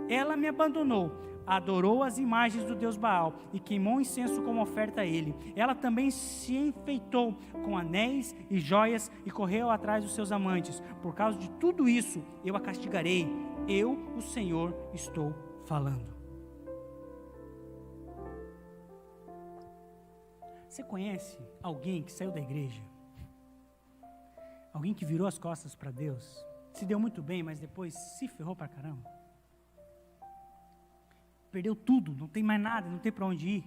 Ela me abandonou, adorou as imagens do Deus Baal e queimou incenso como oferta a ele. Ela também se enfeitou com anéis e joias e correu atrás dos seus amantes. Por causa de tudo isso, eu a castigarei. Eu, o Senhor, estou falando. Você conhece alguém que saiu da igreja? Alguém que virou as costas para Deus? Se deu muito bem, mas depois se ferrou para caramba? Perdeu tudo, não tem mais nada, não tem para onde ir.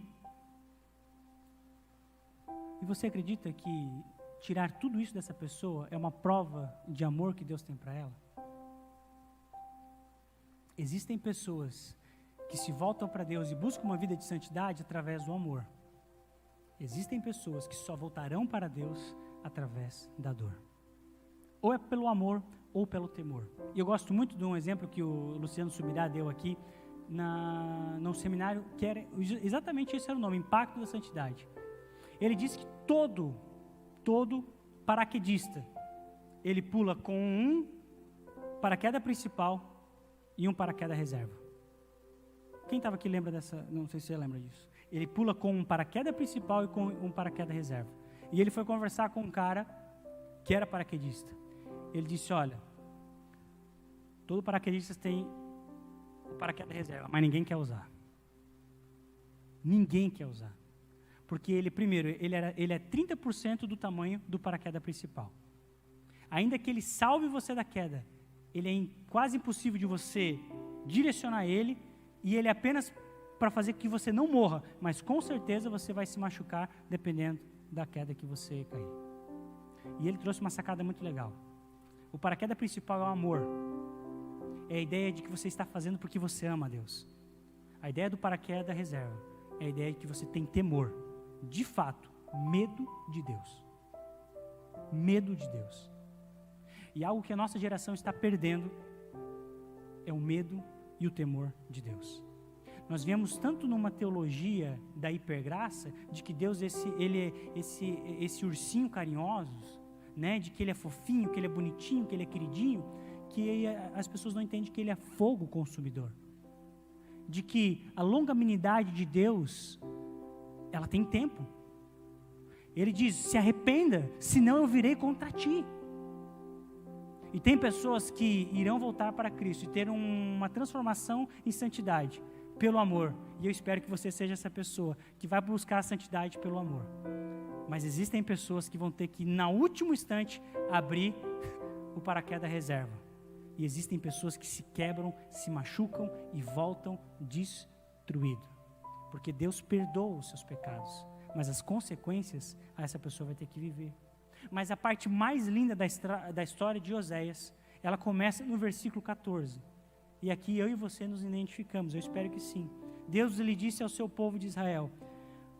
E você acredita que tirar tudo isso dessa pessoa é uma prova de amor que Deus tem para ela? Existem pessoas que se voltam para Deus e buscam uma vida de santidade através do amor. Existem pessoas que só voltarão para Deus através da dor. Ou é pelo amor ou pelo temor. E eu gosto muito de um exemplo que o Luciano Subirá deu aqui, num seminário que era exatamente esse era o nome, Impacto da Santidade. Ele disse que todo paraquedista, ele pula com um paraquedas principal e um paraquedas reserva. Quem estava aqui lembra dessa? Não sei se você lembra disso. Ele pula com um paraquedas principal e com um paraquedas reserva. E ele foi conversar com um cara que era paraquedista. Ele disse, olha, todo paraquedista tem o paraquedas reserva, mas ninguém quer usar. Ninguém quer usar. Porque ele, primeiro, ele é 30% do tamanho do paraquedas principal. Ainda que ele salve você da queda, ele é quase impossível de você direcionar ele, e ele é apenas para fazer que você não morra, mas com certeza você vai se machucar dependendo da queda que você cair. E ele trouxe uma sacada muito legal. O paraquedas principal é o amor. É a ideia de que você está fazendo porque você ama a Deus. A ideia do paraquedas reserva é a ideia de que você tem temor. De fato, medo de Deus. Medo de Deus. E algo que a nossa geração está perdendo é o medo e o temor de Deus. Nós vemos tanto numa teologia da hipergraça, de que Deus ele é esse ursinho carinhoso, né? De que ele é fofinho, que ele é bonitinho, que ele é queridinho, que as pessoas não entendem que ele é fogo consumidor. De que a longanimidade de Deus, ela tem tempo. Ele diz, se arrependa, senão eu virei contra ti. E tem pessoas que irão voltar para Cristo e ter uma transformação em santidade, pelo amor. E eu espero que você seja essa pessoa que vai buscar a santidade pelo amor. Mas existem pessoas que vão ter que, na último instante, abrir o paraquedas reserva. E existem pessoas que se quebram, se machucam e voltam destruídos. Porque Deus perdoa os seus pecados. Mas as consequências, essa pessoa vai ter que viver. Mas a parte mais linda da história de Oséias, ela começa no versículo 14. E aqui eu e você nos identificamos, eu espero que sim. Deus lhe disse ao seu povo de Israel,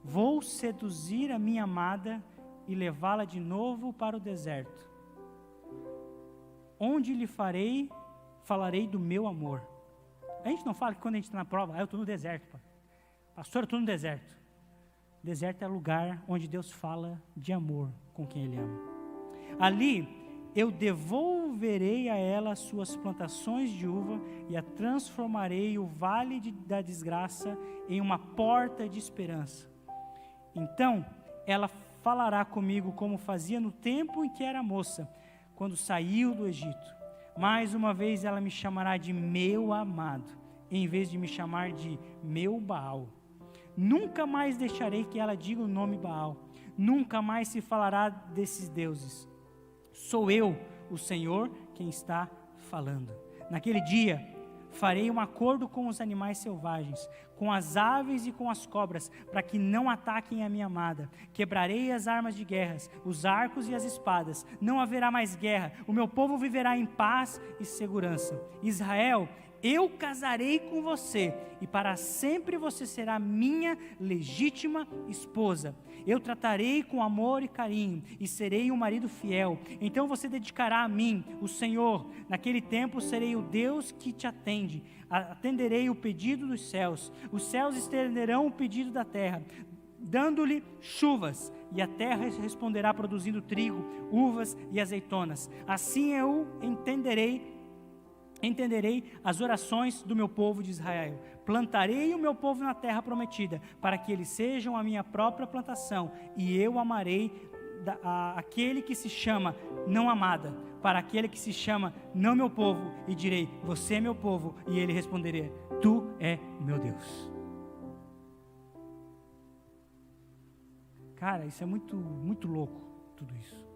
vou seduzir a minha amada e levá-la de novo para o deserto, onde lhe falarei do meu amor. A gente não fala que quando a gente está na prova, eu estou no deserto, pastor, eu estou no deserto. Deserto é lugar onde Deus fala de amor com quem Ele ama. Ali, eu devolverei a ela as suas plantações de uva e a transformarei o vale da desgraça em uma porta de esperança. Então, ela falará comigo como fazia no tempo em que era moça, quando saiu do Egito. Mais uma vez ela me chamará de meu amado, em vez de me chamar de meu Baal. Nunca mais deixarei que ela diga o nome Baal. Nunca mais se falará desses deuses. Sou eu, o Senhor, quem está falando. Naquele dia, farei um acordo com os animais selvagens, com as aves e com as cobras, para que não ataquem a minha amada. Quebrarei as armas de guerras, os arcos e as espadas. Não haverá mais guerra. O meu povo viverá em paz e segurança. Israel, eu casarei com você, e para sempre você será minha legítima esposa. Eu tratarei com amor e carinho, e serei um marido fiel. Então você dedicará a mim, o Senhor. Naquele tempo serei o Deus que te atende. Atenderei o pedido dos céus. Os céus estenderão o pedido da terra, dando-lhe chuvas, e a terra responderá produzindo trigo, uvas e azeitonas. Assim eu entenderei as orações do meu povo de Israel. Plantarei o meu povo na terra prometida, para que eles sejam a minha própria plantação, e eu amarei aquele que se chama não amada, para aquele que se chama não meu povo, e direi, você é meu povo, e ele responderá, tu é meu Deus. Cara, isso é muito, muito louco, tudo isso.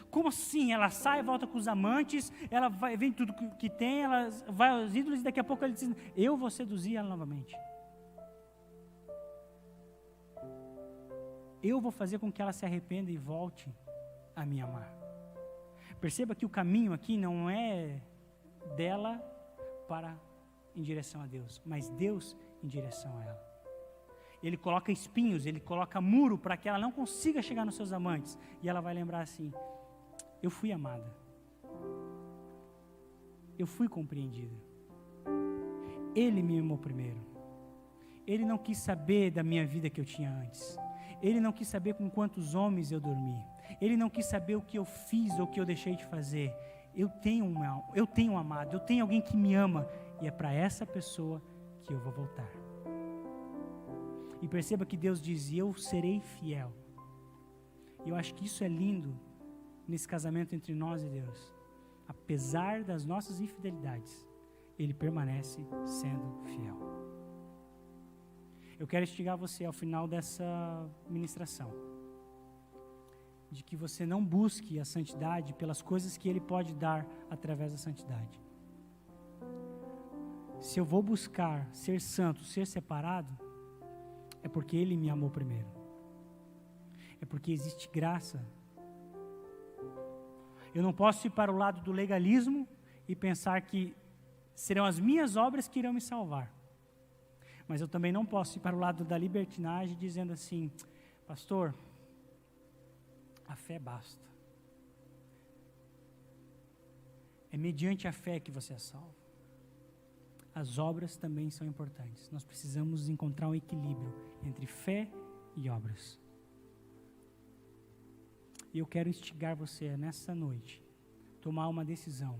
Como assim? Ela sai, volta com os amantes, ela vem tudo que tem, ela vai aos ídolos e daqui a pouco ele diz, eu vou seduzir ela novamente. Eu vou fazer com que ela se arrependa e volte a me amar. Perceba que o caminho aqui não é dela em direção a Deus, mas Deus em direção a ela. Ele coloca espinhos, ele coloca muro para que ela não consiga chegar nos seus amantes. E ela vai lembrar assim, eu fui amada, eu fui compreendida, Ele me amou primeiro, Ele não quis saber da minha vida que eu tinha antes, Ele não quis saber com quantos homens eu dormi, Ele não quis saber o que eu fiz ou o que eu deixei de fazer. Eu tenho um amado, eu tenho alguém que me ama, e é para essa pessoa que eu vou voltar. E perceba que Deus diz, eu serei fiel. E eu acho que isso é lindo nesse casamento entre nós e Deus. Apesar das nossas infidelidades, Ele permanece sendo fiel. Eu quero instigar você ao final dessa ministração, de que você não busque a santidade pelas coisas que Ele pode dar através da santidade. Se eu vou buscar ser santo, ser separado, é porque Ele me amou primeiro. É porque existe graça. Eu não posso ir para o lado do legalismo e pensar que serão as minhas obras que irão me salvar. Mas eu também não posso ir para o lado da libertinagem dizendo assim, pastor, a fé basta. É mediante a fé que você é salvo. As obras também são importantes. Nós precisamos encontrar um equilíbrio entre fé e obras. E eu quero instigar você nessa noite, tomar uma decisão,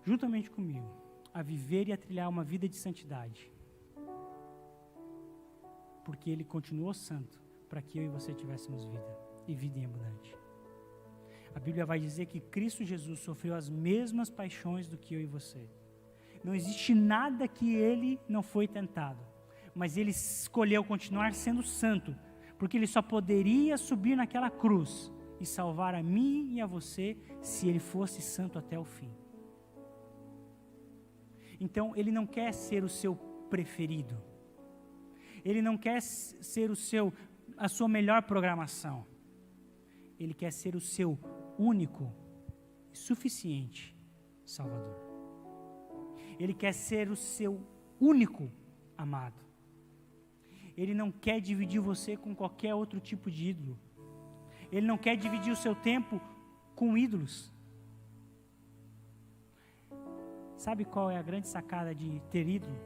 juntamente comigo, a viver e a trilhar uma vida de santidade. Porque Ele continuou santo, para que eu e você tivéssemos vida, e vida em abundante. A Bíblia vai dizer que Cristo Jesus sofreu as mesmas paixões do que eu e você. Não existe nada que Ele não foi tentado, mas Ele escolheu continuar sendo santo, porque Ele só poderia subir naquela cruz e salvar a mim e a você se Ele fosse santo até o fim. Então Ele não quer ser o seu preferido, Ele não quer ser a sua melhor programação, Ele quer ser o seu único e suficiente Salvador. Ele quer ser o seu único amado. Ele não quer dividir você com qualquer outro tipo de ídolo. Ele não quer dividir o seu tempo com ídolos. Sabe qual é a grande sacada de ter ídolo?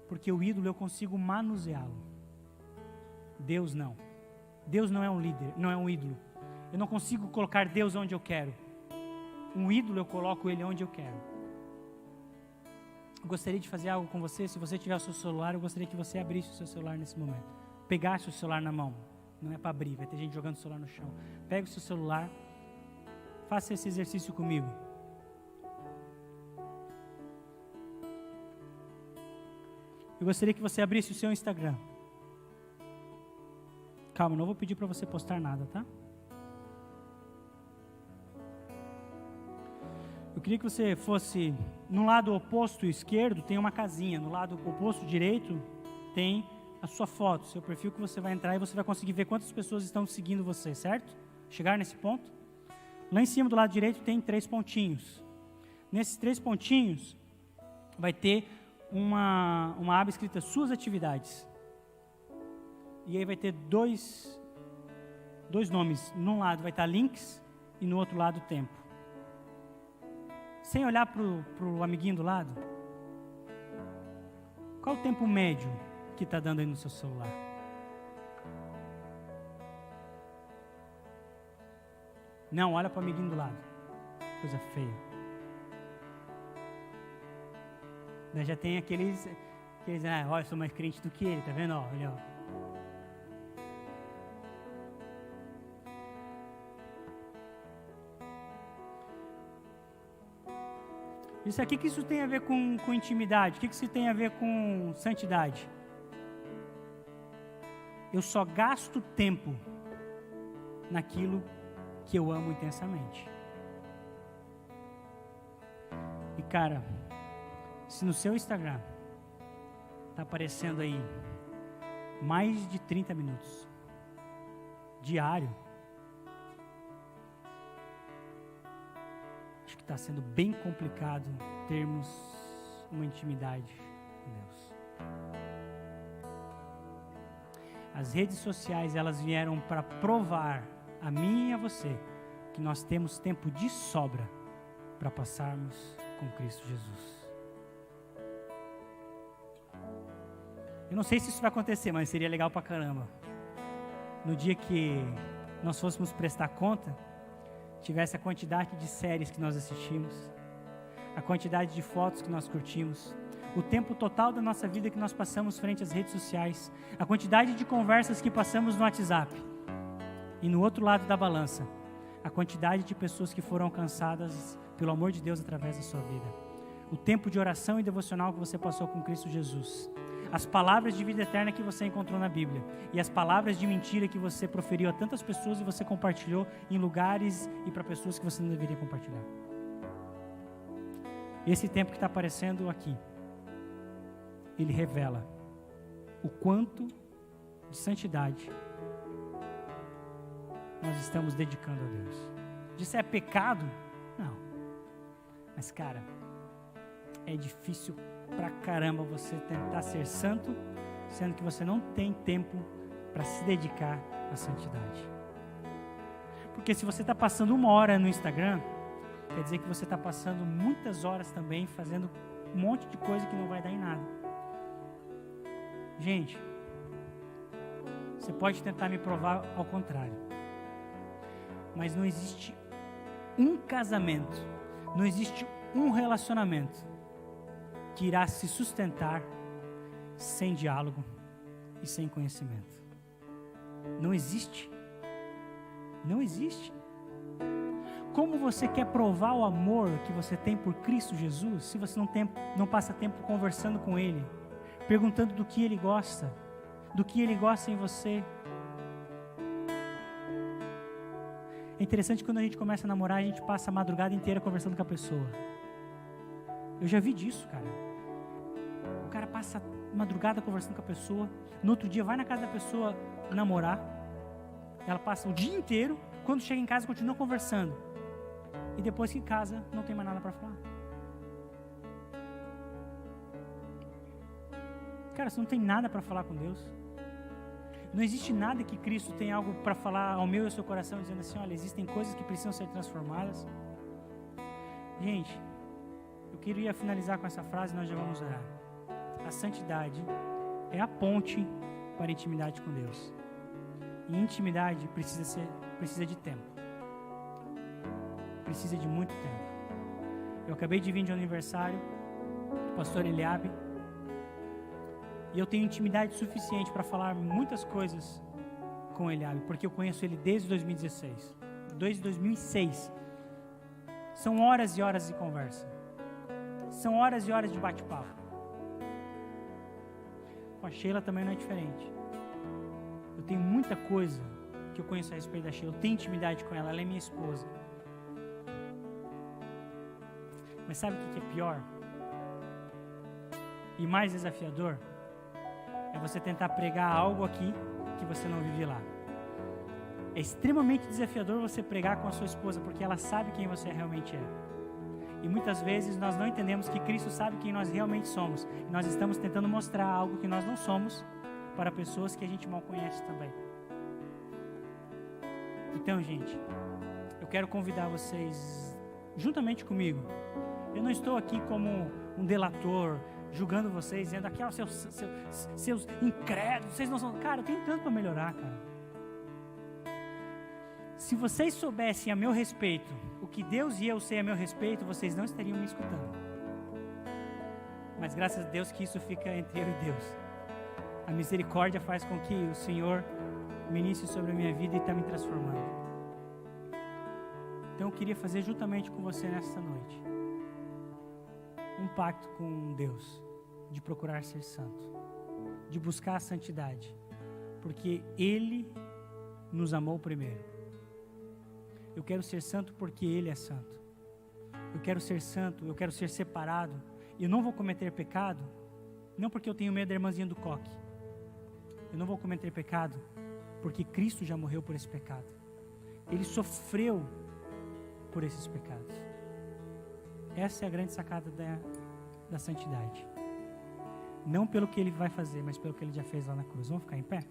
Porque o ídolo eu consigo manuseá-lo. Deus não. Deus não é um líder, não é um ídolo. Eu não consigo colocar Deus onde eu quero. Um ídolo eu coloco ele onde eu quero. Eu gostaria de fazer algo com você. Se você tiver o seu celular, eu gostaria que você abrisse o seu celular nesse momento. Pegasse o celular na mão. Não é para abrir, vai ter gente jogando o celular no chão. Pega o seu celular Faça esse exercício comigo. Eu gostaria que você abrisse o seu Instagram. Calma, não vou pedir para você postar nada, tá? Eu queria que você fosse, no lado oposto esquerdo tem uma casinha, no lado oposto direito tem a sua foto, seu perfil que você vai entrar e você vai conseguir ver quantas pessoas estão seguindo você, certo? Chegar nesse ponto. Lá em cima do lado direito tem 3 pontinhos. Nesses 3 pontinhos vai ter uma aba escrita suas atividades. E aí vai ter dois nomes. Num lado vai estar links e no outro lado tempo. Sem olhar para o amiguinho do lado. Qual o tempo médio que está dando aí no seu celular? Não, olha para o amiguinho do lado. Coisa feia. Daí já tem aqueles olha, eu sou mais crente do que ele, tá vendo? Olha, ó. Isso aqui, que isso tem a ver com intimidade? O que isso tem a ver com santidade? Eu só gasto tempo naquilo que eu amo intensamente. E cara, se no seu Instagram está aparecendo aí mais de 30 minutos diário, acho que está sendo bem complicado termos uma intimidade com Deus. As redes sociais, elas vieram para provar a mim e a você que nós temos tempo de sobra para passarmos com Cristo Jesus. Eu não sei se isso vai acontecer, mas seria legal pra caramba. No dia que nós fôssemos prestar conta, tivesse a quantidade de séries que nós assistimos, a quantidade de fotos que nós curtimos, o tempo total da nossa vida que nós passamos frente às redes sociais, a quantidade de conversas que passamos no WhatsApp. E no outro lado da balança, a quantidade de pessoas que foram alcançadas pelo amor de Deus através da sua vida. O tempo de oração e devocional que você passou com Cristo Jesus. As palavras de vida eterna que você encontrou na Bíblia. E as palavras de mentira que você proferiu a tantas pessoas e você compartilhou em lugares e para pessoas que você não deveria compartilhar. Esse tempo que está aparecendo aqui, ele revela o quanto de santidade nós estamos dedicando a Deus. Isso é pecado? Não. Mas cara, é difícil pra caramba você tentar ser santo, sendo que você não tem tempo para se dedicar à santidade. Porque se você está passando 1 hora no Instagram, quer dizer que você está passando muitas horas também fazendo um monte de coisa que não vai dar em nada. Gente, você pode tentar me provar ao contrário, mas não existe um casamento, não existe um relacionamento que irá se sustentar sem diálogo e sem conhecimento. Não existe. Não existe. Como você quer provar o amor que você tem por Cristo Jesus, se você não passa tempo conversando com Ele, perguntando do que Ele gosta em você? É interessante que quando a gente começa a namorar, a gente passa a madrugada inteira conversando com a pessoa. Eu já vi disso, cara. O cara passa a madrugada conversando com a pessoa, no outro dia vai na casa da pessoa namorar, ela passa o dia inteiro, quando chega em casa continua conversando, e depois que casa não tem mais nada para falar. Cara, você não tem nada para falar com Deus. Não existe nada que Cristo tenha algo para falar ao meu e ao seu coração, dizendo assim, olha, existem coisas que precisam ser transformadas. Gente, eu queria finalizar com essa frase e nós já vamos orar. A santidade é a ponte para a intimidade com Deus. E intimidade precisa de tempo. Precisa de muito tempo. Eu acabei de vir de um aniversário do pastor Eliabe. E eu tenho intimidade suficiente para falar muitas coisas com o Eliabe, porque eu conheço ele desde 2016. Desde 2006. São horas e horas de conversa. São horas e horas de bate-papo. Com a Sheila também não é diferente. Eu tenho muita coisa que eu conheço a respeito da Sheila. Eu tenho intimidade com ela. Ela é minha esposa. Mas sabe o que é pior? E mais desafiador? É você tentar pregar algo aqui que você não vive lá. É extremamente desafiador você pregar com a sua esposa, porque ela sabe quem você realmente é. E muitas vezes nós não entendemos que Cristo sabe quem nós realmente somos. E nós estamos tentando mostrar algo que nós não somos para pessoas que a gente mal conhece também. Então, gente, eu quero convidar vocês, juntamente comigo. Eu não estou aqui como um delator, julgando vocês, dizendo aqui, seus incrédulos, vocês não são... Cara, eu tenho tanto para melhorar, cara. Se vocês soubessem a meu respeito, o que Deus e eu sei a meu respeito, vocês não estariam me escutando. Mas graças a Deus que isso fica entre eu e Deus. A misericórdia faz com que o Senhor ministre sobre a minha vida e está me transformando. Então eu queria fazer juntamente com você nesta noite um pacto com Deus, de procurar ser santo, de buscar a santidade, porque Ele nos amou primeiro. Eu quero ser santo porque Ele é santo. Eu quero ser santo, eu quero ser separado. E eu não vou cometer pecado, não porque eu tenho medo da irmãzinha do coque. Eu não vou cometer pecado porque Cristo já morreu por esse pecado. Ele sofreu por esses pecados. Essa é a grande sacada da santidade. Não pelo que Ele vai fazer, mas pelo que Ele já fez lá na cruz. Vamos ficar em pé?